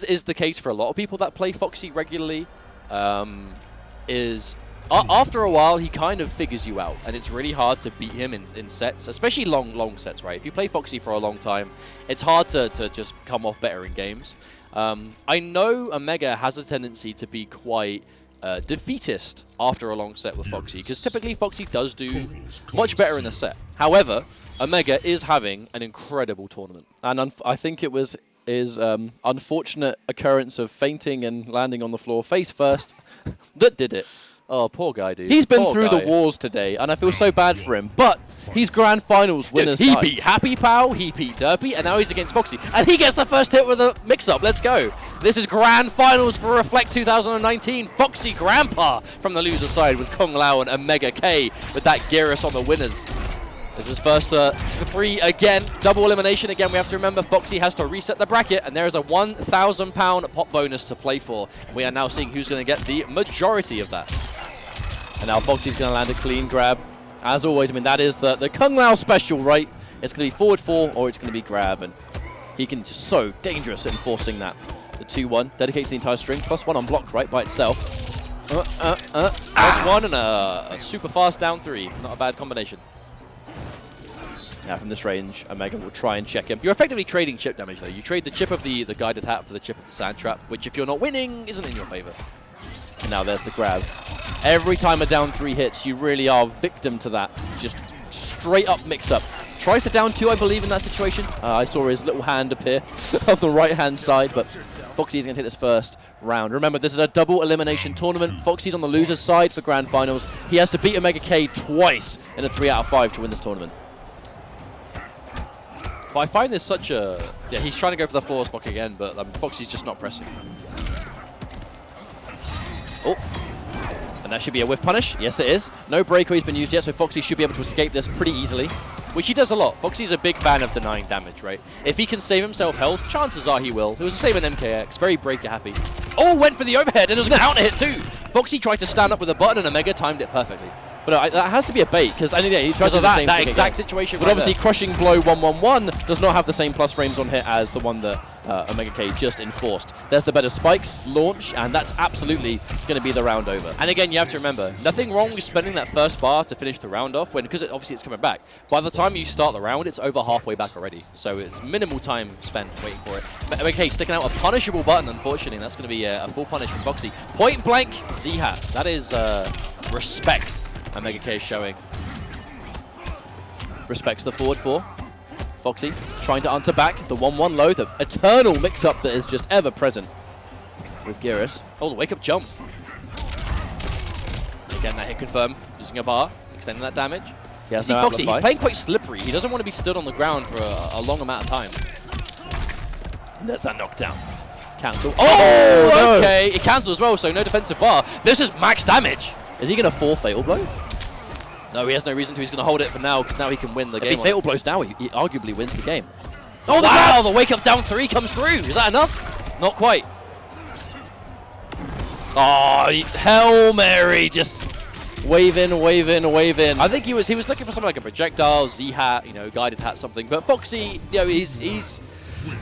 is the case for a lot of people that play Foxy regularly, after a while he kind of figures you out, and it's really hard to beat him in sets, especially long sets, right? If you play Foxy for a long time, it's hard to just come off better in games. I know OmegaK has a tendency to be quite defeatist after a long set with Foxy, because typically Foxy does do much better in the set. However, OmegaK is having an incredible tournament, and I think it was his unfortunate occurrence of fainting and landing on the floor face first that did it. Oh, poor guy, dude. He's been through the wars today, and I feel so bad for him. But he's Grand Finals winners. He beat Happy Pow, he beat Derpy, and now he's against Foxy. And he gets the first hit with a mix-up. Let's go. This is Grand Finals for Reflect 2019. FoxyGrampa from the loser side with Kung-Lao and OmegaK with that Gyrus on the winners. This is first 3 again. Double elimination again. We have to remember Foxy has to reset the bracket, and there is a £1,000 pop bonus to play for. We are now seeing who's going to get the majority of that. And now Foxy's going to land a clean grab. As always, I mean, that is the Kung-Lao special, right? It's going to be forward 4 or it's going to be grab. And he can just so dangerous at enforcing that. The 2-1 dedicates the entire string. +1 unblocked, right, by itself. +1 and a super fast down 3. Not a bad combination. Now from this range, OmegaK will try and check him. You're effectively trading chip damage, though. You trade the chip of the guided hat for the chip of the sand trap, which if you're not winning, isn't in your favor. And now there's the grab. Every time a down 3 hits, you really are victim to that. Just straight up mix-up. Tries to down 2, I believe, in that situation. I saw his little hand appear on the right-hand side, but Foxy is going to take this first round. Remember, this is a double elimination tournament. Foxy's on the loser's side for Grand Finals. He has to beat OmegaK twice in a 3 out of 5 to win this tournament. But I find this such a... Yeah, he's trying to go for the floor block again, but Foxy's just not pressing. Oh. And that should be a whiff punish. Yes, it is. No breakaways been used yet, so Foxy should be able to escape this pretty easily, which he does a lot. Foxy's a big fan of denying damage, right? If he can save himself health, chances are he will. It was the same in MKX. Very breaker happy. Oh, went for the overhead, and it was a counter hit too. Foxy tried to stand up with a button, and OmegaK timed it perfectly. But no, that has to be a bait, because yeah, he tries to do the same that exact situation. But obviously, Crushing Blow 1-1-1 does not have the same plus frames on hit as the one that OmegaK just enforced. There's the better spikes, launch, and that's absolutely going to be the round over. And again, you have to remember, nothing wrong with spending that first bar to finish the round off, because obviously it's coming back. By the time you start the round, it's over halfway back already. So it's minimal time spent waiting for it. OmegaK sticking out a punishable button, unfortunately, and that's going to be a full punish from Foxy. Point blank, Z-Hat. That is respect. OmegaK is showing. Respects the forward 4. Foxy trying to answer back. The 1-1 low, the eternal mix-up that is just ever present with Gyrus. Oh, the wake-up jump. Again, that hit confirm. Using a bar, extending that damage. Yeah, see Foxy, he's playing quite slippery. He doesn't want to be stood on the ground for a long amount of time. And there's that knockdown. Cancel. Oh, no. Okay. It cancelled as well, so no defensive bar. This is max damage. Is he going to fall Fatal Blow? No, he has no reason to. He's going to hold it for now, because now he can win the game. If he Fatal Blows now, he arguably wins the game. Oh, wow! The wake-up down 3 comes through. Is that enough? Not quite. Oh, Hail Mary, just wave in, wave in, wave in. I think he was looking for something like a projectile, Z-Hat, guided hat, something. But Foxy, he's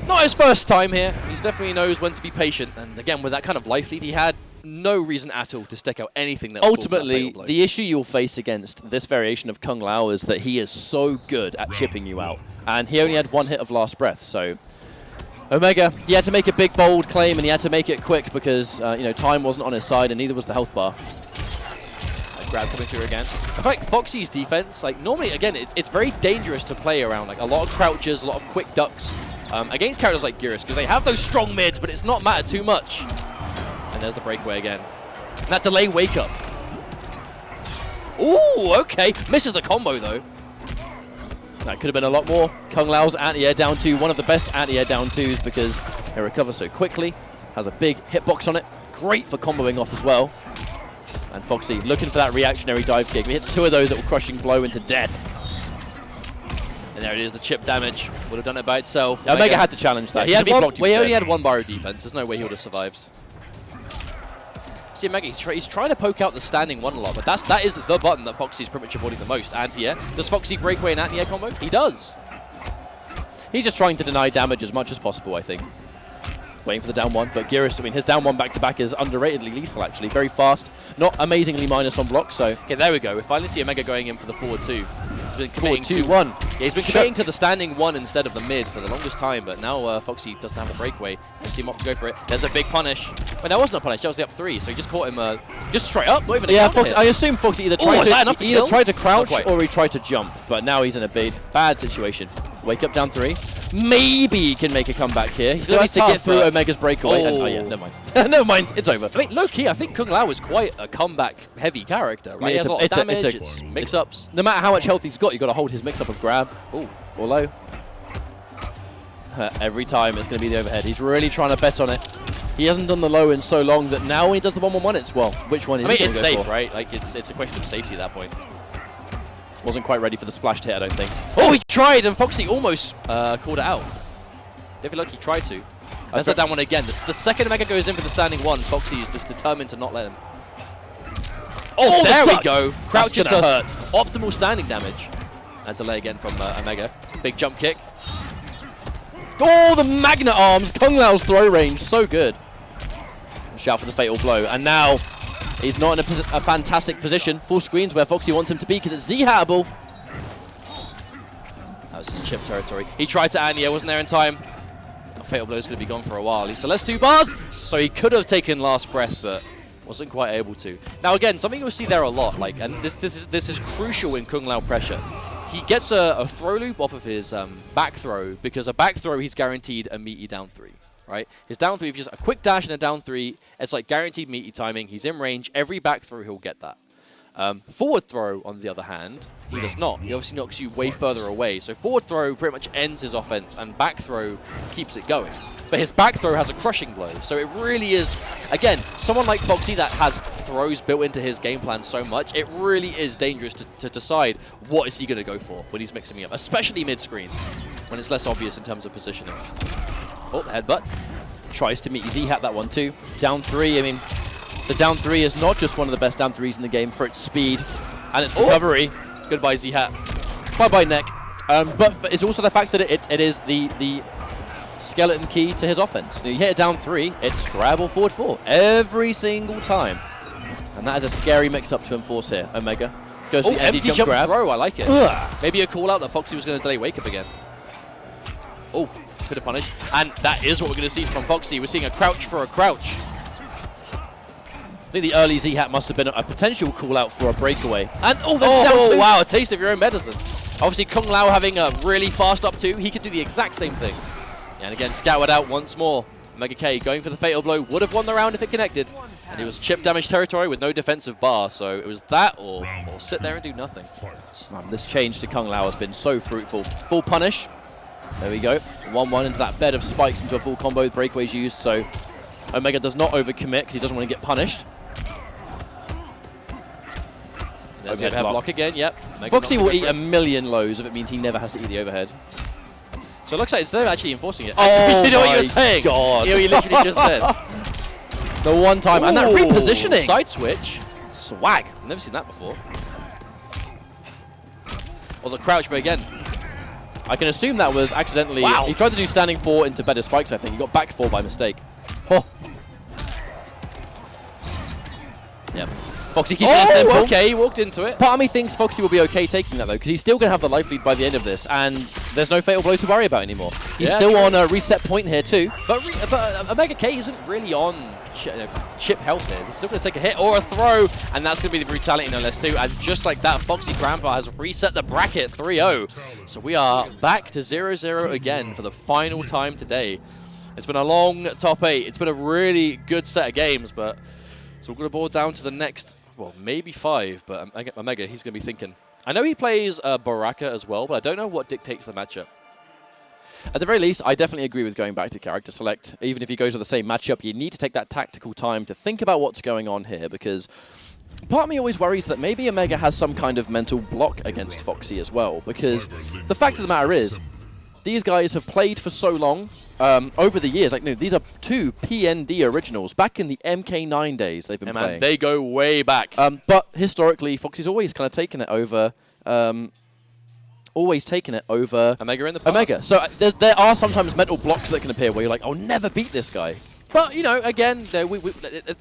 not his first time here. He definitely knows when to be patient. And again, with that kind of life lead he had, no reason at all to stick out anything that ultimately, the issue you'll face against this variation of Kung-Lao is that he is so good at chipping you out. And he only had 1 hit of last breath, so OmegaK, he had to make a big, bold claim, and he had to make it quick because, time wasn't on his side, and neither was the health bar. Grab coming through again. In fact, Foxy's defense, normally, again, it's very dangerous to play around. A lot of crouches, a lot of quick ducks against characters like Gyrus, because they have those strong mids, but it's not matter too much. And there's the breakaway again. And that delay wake up. Ooh, okay. Misses the combo, though. That could have been a lot more. Kung-Lao's anti-air down 2, one of the best anti-air down 2s because it recovers so quickly. Has a big hitbox on it. Great for comboing off as well. And Foxy looking for that reactionary dive kick. We hit 2 of those that will Crushing Blow into death. And there it is, the chip damage. Would have done it by itself. OmegaK had to challenge that. He only had 1 bar of defense. There's no way he would have survived. See, OmegaK, he's trying to poke out the standing 1 a lot, but that is the button that Foxy's pretty much avoiding the most. Anti-air. Does Foxy breakaway and anti-air combo? He does. He's just trying to deny damage as much as possible, I think. waiting for the down one, but Gyrus, I mean, his down one back-to-back is underratedly lethal, actually. Very fast, not amazingly minus on block, so... Okay, there we go. We finally see Omega going in for the forward 2. He's been committing to 2-1. Yeah, he's been committing to the standing 1 instead of the mid for the longest time, but now Foxy doesn't have a breakaway. You see him opt to go for it. There's a big punish. But that wasn't a punish, that was the up 3, so he just caught him just straight up, not even a Yeah, counter Foxy, hit. I assume Foxy either tried to crouch Not quite. or he tried to jump, but now he's in a bad situation. Wake up down 3. Maybe he can make a comeback here. He still needs to get through Omega's breakaway. And, oh yeah, never mind. Never mind, it's over. I mean, low-key, I think Kung-Lao is quite a comeback-heavy character, right? I mean, He has a lot of damage, it's it's mix-ups. No matter how much health he's got, you've got to hold his mix-up of grab. Ooh, or low. Every time it's going to be the overhead. He's really trying to bet on it. He hasn't done the low in so long that now when he does the 1-1-1, it's, well, which one is he going to go for? It's safe, right? Like, it's a question of safety at that point. Wasn't quite ready for the splashed hit, I don't think. Oh, he tried, and Foxy almost called it out. David Lucky tried to. There's that down one again. The second Omega goes in for the standing 1, Foxy is just determined to not let him. Oh, there we go. Crouching to hurt. Optimal standing damage. And delay again from Omega. Big jump kick. Oh, the magnet arms! Kung-Lao's throw range, so good. Shout for the fatal blow. And now, he's not in a fantastic position. Full screens where Foxy wants him to be because it's Z-hattable. That was his chip territory. He tried to Anya, wasn't there in time. A fatal blow is going to be gone for a while. He's still has 2 bars, so he could have taken last breath, but wasn't quite able to. Now again, something you'll see there a lot, like, and this is crucial in Kung-Lao pressure. He gets a throw loop off of his back throw, because a back throw he's guaranteed a meaty down 3. Right? His down 3, if you just a quick dash and a down 3, it's like guaranteed meaty timing. He's in range. Every back throw, he'll get that. Forward throw, on the other hand, he does not. He obviously knocks you way further away. So forward throw pretty much ends his offense, and back throw keeps it going. But his back throw has a crushing blow. So it really is, again, someone like Foxy that has throws built into his game plan so much, it really is dangerous to decide what is he going to go for when he's mixing me up, especially mid-screen, when it's less obvious in terms of positioning. Oh, headbutt. Tries to meet Z-hat that one too. Down 3, I mean, the down 3 is not just one of the best down 3s in the game for its speed and its recovery. Goodbye, Z-hat. Bye-bye, neck. But it's also the fact that it is the skeleton key to his offense. You hit a down 3, it's grab or forward 4 every single time. And that is a scary mix-up to enforce here. Omega goes for the empty jump grab. Throw, I like it. Ugh. Maybe a call out that Foxy was going to delay wake up again. Oh, could have punished. And that is what we're going to see from Foxy. We're seeing a crouch for a crouch. I think the early Z-hat must have been a potential call-out for a breakaway. And oh, wow, a taste of your own medicine. Obviously, Kung-Lao having a really fast up 2, he could do the exact same thing. And again, scouted out once more. OmegaK going for the fatal blow, would have won the round if it connected. And it was chip damage territory with no defensive bar, so it was that or sit there and do nothing. Man, this change to Kung-Lao has been so fruitful. Full punish. There we go. 1-1 into that bed of spikes into a full combo with breakaways used, so Omega does not overcommit because he doesn't want to get punished. There's the overhead block again, yep. Foxy will eat a million lows if it means he never has to eat the overhead. So it looks like instead of actually enforcing it. Oh, you know what you were saying? God. You know what you literally just said. The one time, and that repositioning. Side switch. Swag. Never seen that before. Or the crouch, but again. I can assume that was accidentally. Wow. He tried to do standing 4 into better spikes, I think. He got back 4 by mistake. Oh. Yep. Foxy keeps it simple. Okay, he walked into it. Part of me thinks Foxy will be okay taking that, though, because he's still going to have the life lead by the end of this, and there's no fatal blow to worry about anymore. He's still on a reset point here, too. But OmegaK isn't really on chip health here. He's still going to take a hit or a throw, and that's going to be the brutality no less, too. And just like that, FoxyGrampa has reset the bracket 3-0. So we are back to 0-0 again for the final time today. It's been a long top 8. It's been a really good set of games, but so we're going to boil down to the next, well, maybe 5, but Omega, he's going to be thinking. I know he plays Baraka as well, but I don't know what dictates the matchup. At the very least, I definitely agree with going back to character select. Even if he goes with the same matchup, you need to take that tactical time to think about what's going on here, because part of me always worries that maybe Omega has some kind of mental block against Foxy as well, because the fact of the matter is, these guys have played for so long, over the years. Like, no, these are 2 PND originals. Back in the MK9 days, they've been playing. They go way back. But historically, Foxy's always kind of taken it over always taken it over Omega in the past. Omega. So there are sometimes mental blocks that can appear where you're like, I'll never beat this guy. But, you know, again,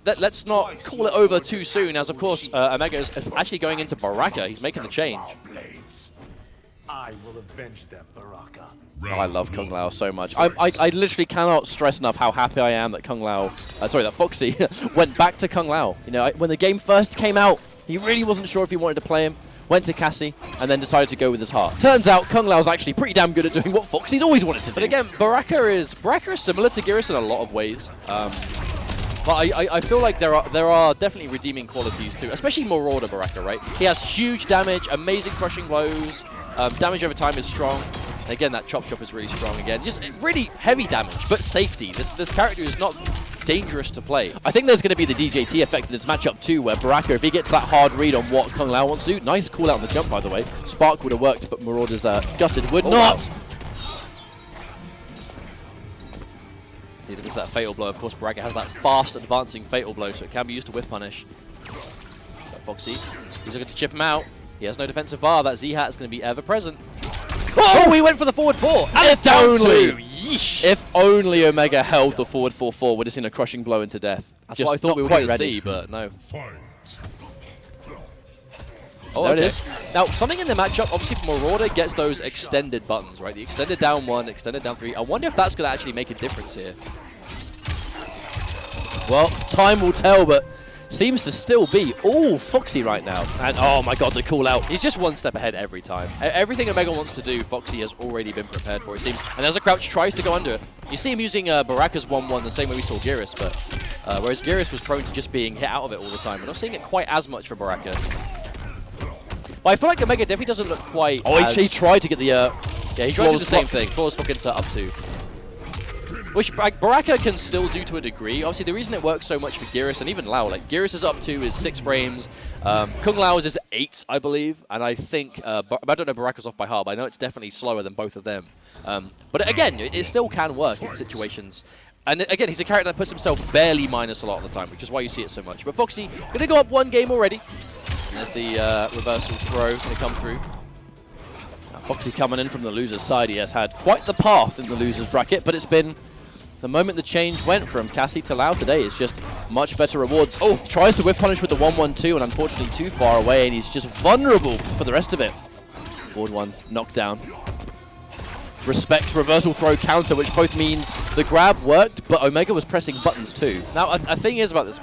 let's not call it over too soon, as, of course, Omega is actually going into Baraka. He's making the change. I will avenge them, Baraka. Oh, I love Kung-Lao so much. I literally cannot stress enough how happy I am that that Foxy went back to Kung-Lao. You know, when the game first came out, he really wasn't sure if he wanted to play him. Went to Cassie, and then decided to go with his heart. Turns out Kung-Lao's actually pretty damn good at doing what Foxy's always wanted to do. But again, Baraka is similar to Gyrus in a lot of ways. But I feel like there are definitely redeeming qualities too, especially Marauder Baraka, right? He has huge damage, amazing crushing blows, damage over time is strong. And again, that chop is really strong again. Just really heavy damage, but safety. This character is not dangerous to play. I think there's going to be the DJT effect in this matchup too, where Baraka, if he gets that hard read on what Kung-Lao wants to do, nice call out on the jump, by the way. Spark would have worked, but Marauder's gutted would not. Wow. Look at that fatal blow. Of course, Baraka has that fast advancing fatal blow, so it can be used to whiff punish. But Foxy, he's looking to chip him out. He has no defensive bar. That Z-Hat is going to be ever present. Oh, he went for the forward 4. And it's down 2. Yeesh. If only Omega held the forward 4-4, would have seen a crushing blow into death. That's what I thought we were going to see, but no. Oh, there it is. Now, something in the matchup, obviously Marauder gets those extended buttons, right? The extended down 1, extended down 3. I wonder if that's going to actually make a difference here. Well, time will tell, but seems to still be all Foxy right now. And oh my god, the call out. He's just one step ahead every time. Everything Omega wants to do, Foxy has already been prepared for, it seems. And as a crouch tries to go under it, you see him using Baraka's 1-1 the same way we saw Gyrus, but whereas Gyrus was prone to just being hit out of it all the time. We're not seeing it quite as much for Baraka. But I feel like Omega definitely doesn't look quite he tried to get the... yeah, he tried to do the same thing. Flawless fuck into up 2. Which Baraka can still do to a degree. Obviously, the reason it works so much for Gyrus and even Lao, like Gyrus' up 2 is 6 frames. Kung-Lao's is 8, I believe. And I think, I don't know Baraka's off by heart, but I know it's definitely slower than both of them. But again, it still can work in situations. And again, he's a character that puts himself barely minus a lot of the time, which is why you see it so much. But Foxy, going to go up 1 game already. And there's the reversal throw going to come through. Now, Foxy coming in from the loser's side. He has had quite the path in the loser's bracket, but it's been... The moment the change went from Cassie to Lao today, it's just much better rewards. Oh, tries to whiff punish with the 1-1-2, and unfortunately too far away, and he's just vulnerable for the rest of it. Forward 1, knockdown. Respect, reversal throw, counter, which both means the grab worked, but Omega was pressing buttons too. Now, a thing is about this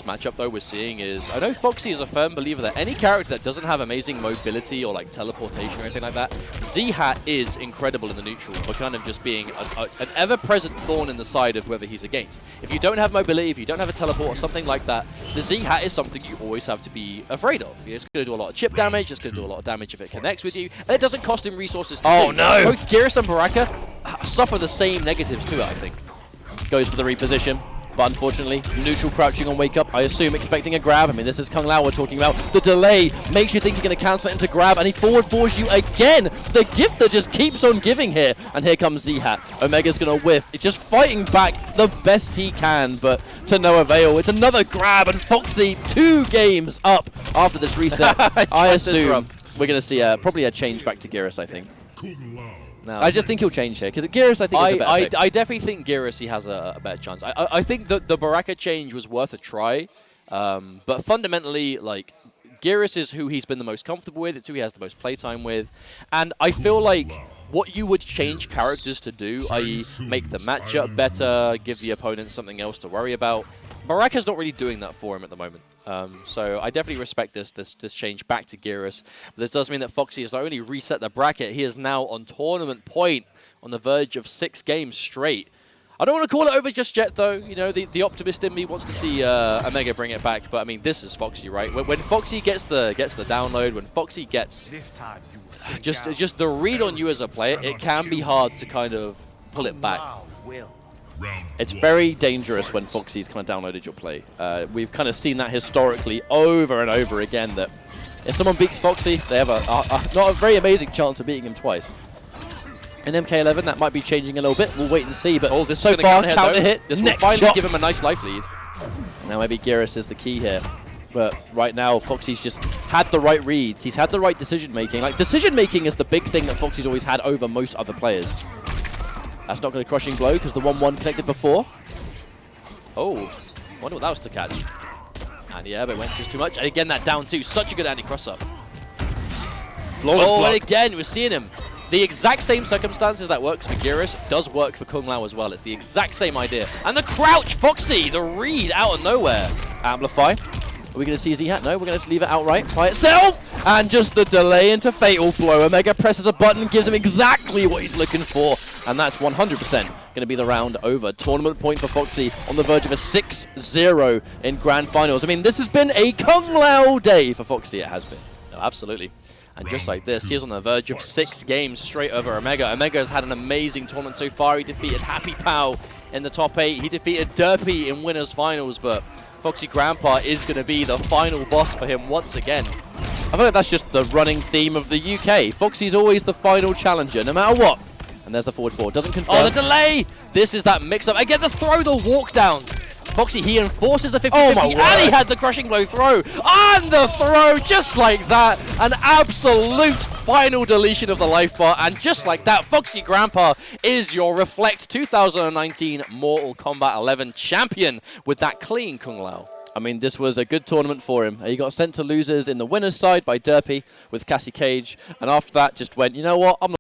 matchup, though, we're seeing is, I know Foxy is a firm believer that any character that doesn't have amazing mobility or like teleportation or anything like that, Z-Hat is incredible in the neutral for kind of just being an ever-present thorn in the side of whoever he's against. If you don't have mobility, if you don't have a teleport or something like that, the Z-Hat is something you always have to be afraid of. It's going to do a lot of chip damage, it's going to do a lot of damage if it connects with you, and it doesn't cost him resources to do. No! Both Gyrus and Baraka suffer the same negatives to it, I think. Goes for the reposition, but unfortunately, neutral crouching on wake up, I assume expecting a grab. I mean, this is Kung-Lao we're talking about. The delay makes you think you're going to cancel it into grab, and he forward fours you again. The gift that just keeps on giving here. And here comes Z-Hat. Omega's going to whiff. It's just fighting back the best he can, but to no avail. It's another grab, and Foxy 2 games up after this reset. I assume we're going to see probably a change back to Gyrus, I think. No. I just think he'll change here, because Gyrus, I think, is a better pick. I definitely think Gyrus, he has a better chance. I think that the Baraka change was worth a try, but fundamentally, like, Gyrus is who he's been the most comfortable with, it's who he has the most playtime with, and I feel like what you would change characters to do, i.e. make the matchup better, give the opponent something else to worry about, Baraka's not really doing that for him at the moment. So I definitely respect this change back to Gyrus. But this does mean that Foxy has not only reset the bracket, he is now on tournament point on the verge of 6 games straight. I don't want to call it over just yet, though. You know, the optimist in me wants to see Omega bring it back. But I mean, this is Foxy, right? When Foxy gets the download, when Foxy gets just the read on you as a player, it can be hard to kind of pull it back. It's very dangerous when Foxy's kind of downloaded your play. We've kind of seen that historically over and over again, that if someone beats Foxy, they have not a very amazing chance of beating him twice. In MK11, that might be changing a little bit. We'll wait and see, but this so far, counter hit. This will finally give him a nice life lead. Now maybe Gyrus is the key here. But right now, Foxy's just had the right reads. He's had the right decision-making. Like, decision-making is the big thing that Foxy's always had over most other players. That's not going to crushing blow because the 1-1 connected before. Oh, wonder what that was to catch. And yeah, but it went just too much. And again, that down two. Such a good anti-cross-up. Flawless block. And again, we're seeing him. The exact same circumstances that works for Gyrus does work for Kung-Lao as well. It's the exact same idea. And the crouch, Foxy, the read out of nowhere. Amplify. Are we going to see Z-Hat? No, we're going to just leave it outright by itself. And just the delay into Fatal Blow. Omega presses a button, gives him exactly what he's looking for. And that's 100% going to be the round over. Tournament point for Foxy on the verge of a 6-0 in Grand Finals. I mean, this has been a Kung-Lao day for Foxy. It has been. No, absolutely. And just like this, he is on the verge of 6 games straight over Omega. Omega has had an amazing tournament so far. He defeated Happy Pow in the top 8. He defeated Derpy in Winners Finals, but FoxyGrampa is going to be the final boss for him once again. I feel like that's just the running theme of the UK. Foxy's always the final challenger, no matter what. And there's the forward 4. Doesn't confirm. Oh, the delay! This is that mix-up. Again, the throw, the walk down. Foxy, he enforces the 50-50, and he had the crushing blow throw. And the throw, just like that. An absolute final deletion of the life bar. And just like that, FoxyGrampa is your Reflect 2019 Mortal Kombat 11 champion with that clean Kung-Lao. I mean, this was a good tournament for him. He got sent to losers in the winner's side by Derpy with Cassie Cage. And after that, just went, you know what, I'm